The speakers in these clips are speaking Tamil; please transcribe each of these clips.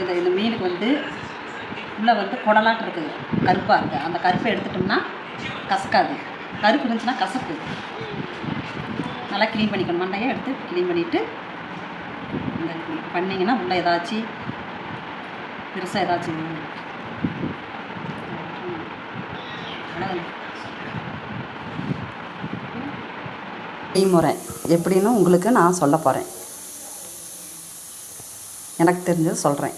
இந்த மீனுக்கு வந்து உள்ளே வந்து குடலாட்டு இருக்குது, கருப்பாக இருக்குது. அந்த கருப்பை எடுத்துட்டோம்னா கசக்காது. கருப்பு இருந்துச்சுன்னா கசப்பு. நல்லா க்ளீன் பண்ணிக்கணும். மண்டையை எடுத்து க்ளீன் பண்ணிவிட்டு இந்த பண்ணிங்கன்னா உள்ளே ஏதாச்சும் பெருசாக ஏதாச்சும் செய்முறை எப்படின்னு உங்களுக்கு நான் சொல்ல போகிறேன். எனக்கு தெரிஞ்சது சொல்கிறேன்.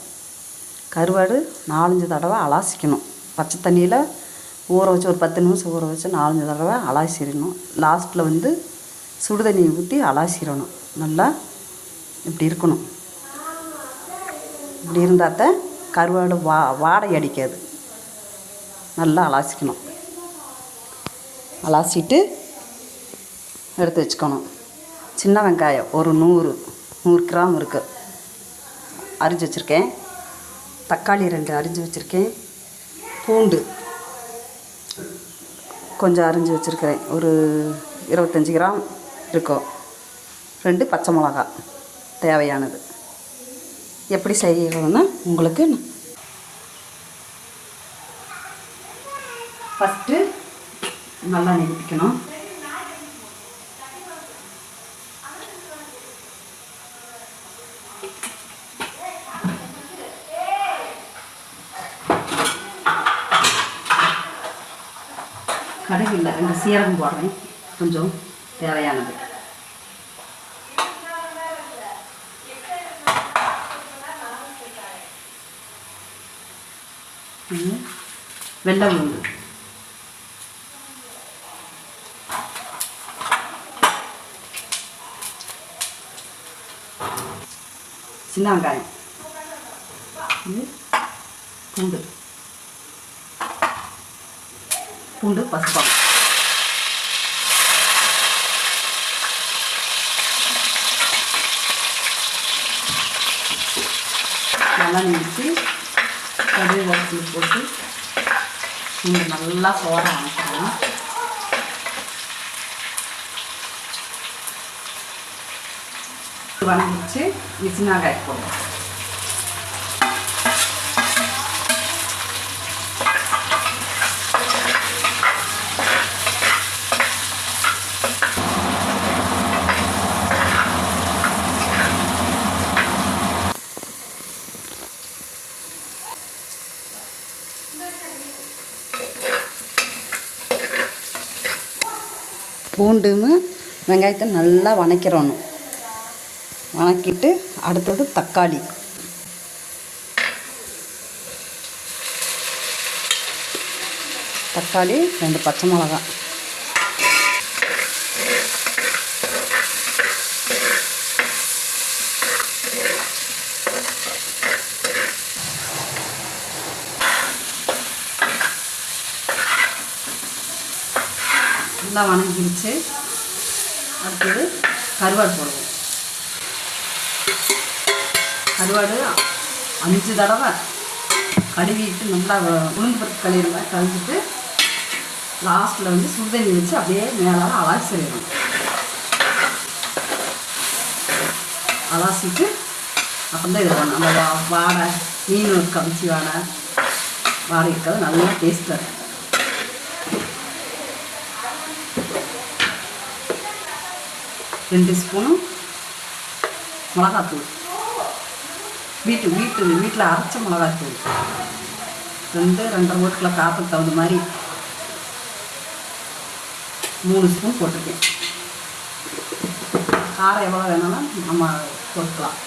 கருவாடு 4-5 தடவை அலாசிக்கணும். பச்சை தண்ணியில் ஊற வச்சு ஒரு 10 நிமிஷம் ஊற வச்சு 4-5 தடவை அலாசிடணும். லாஸ்ட்டில் வந்து சுடு தண்ணி ஊற்றி அலாசிடணும். நல்லா இப்படி இருக்கணும். இப்படி இருந்தால் தான் கருவாடு வாடை அடிக்காது. நல்லா அலாசிக்கணும். அலாசிட்டு எடுத்து வச்சுக்கணும். சின்ன வெங்காயம் ஒரு 100 கிராம் இருக்குது, அரிஞ்சு வச்சுருக்கேன். தக்காளி 2 அரிஞ்சு வச்சுருக்கேன். பூண்டு கொஞ்சம் அரிஞ்சு வச்சுருக்கிறேன், ஒரு 25 கிராம் இருக்கும். 2 பச்சை மிளகா தேவையானது. எப்படி செய்யணும்னா உங்களுக்கு ஃபஸ்ட்டு நல்லா நெருப்பிக்கணும். கடுகு இல்லை, 2 சீரகம் போடுறேன், கொஞ்சம் தேவையானது. வெள்ளை உளுந்து, சின்ன வெங்காயம், பூண்டு பசுப்பாங்க, நல்லா நிறுத்தி கடுகு வறுத்து போட்டு பூண்டு நல்லா சோற அணைக்கணும். வணங்கிச்சு சின்ன வெங்காயம் போடுவோம். பூண்டுன்னு வெங்காயத்தை நல்லா வணக்கிறணும். வணக்கிட்டு அடுத்தது தக்காளி, தக்காளி 2 பச்சை மிளகா, நல்லா வணங்கிடுச்சு. அடுத்தது கருவாடு போடுவோம். கருவாடு 5 தடவை கழுவிட்டு நல்லா உளுந்து பருப்பு கழுவிடுவேன். கழுவிட்டு லாஸ்ட்டில் வந்து சுடுதண்ணி வச்சு அப்படியே மேலால் அலாசிடணும். அலாசிட்டு அப்புறம் தான் இது பண்ணணும். அந்த வாடை மீன் கவிச்சி வாடை இருக்காது, நல்லா டேஸ்ட்டாக இருக்கும். ரெண்டு ஸ்பூனும் மிளகாத்தூள், வீட்டில் அரைச்ச மிளகாத்தூள் 2-2.5 ஓட்டுக்குள்ள காரத்துக்கு தகுந்த மாதிரி 3 ஸ்பூன் போட்டிருக்கேன். காரம் எவ்வளோ வேணாலும் நம்ம போட்டுக்கலாம்.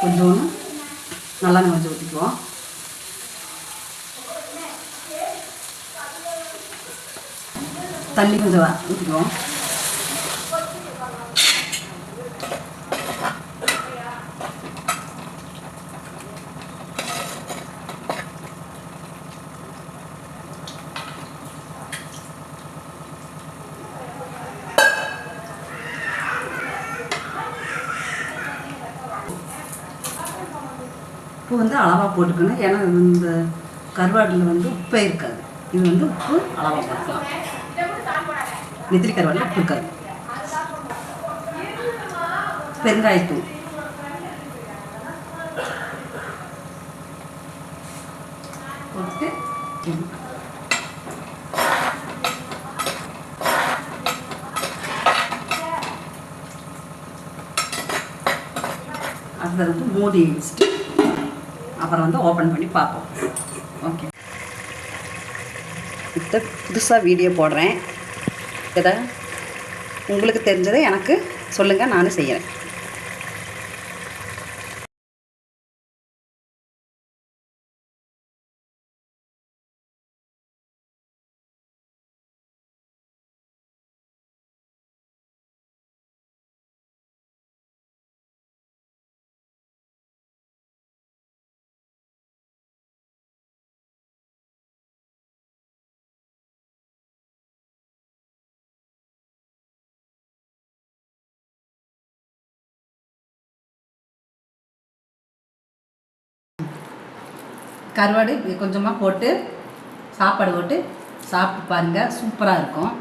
கொஞ்சோன்னு நல்லெண்ணெய் கொஞ்சம் ஊற்றிக்குவோம். தண்ணி கொஞ்சம் ஊற்றிக்குவோம். உப்பு வந்து அளவாக போட்டுக்கணும். ஏன்னா இந்த கருவாடில் வந்து உப்பே இருக்காது. இது வந்து உப்பு அளவாக போட்டுக்கலாம். நெத்திலி கருவாடில் உப்பு இருக்காது. பெருங்காயத்தூள், போட்டு அதை வந்து மூடி வச்சுட்டு அப்புறம் வந்து ஓப்பன் பண்ணி பார்ப்போம். ஓகே, இப்போ புதுசாக வீடியோ போடுறேன். இதை உங்களுக்கு தெரிஞ்சதை எனக்கு சொல்லுங்கள், நானும் செய்கிறேன். கருவாடு கொஞ்சமாக போட்டு சாப்பாடு போட்டு சாப்பிட்டு பாருங்கள், சூப்பராக இருக்கும்.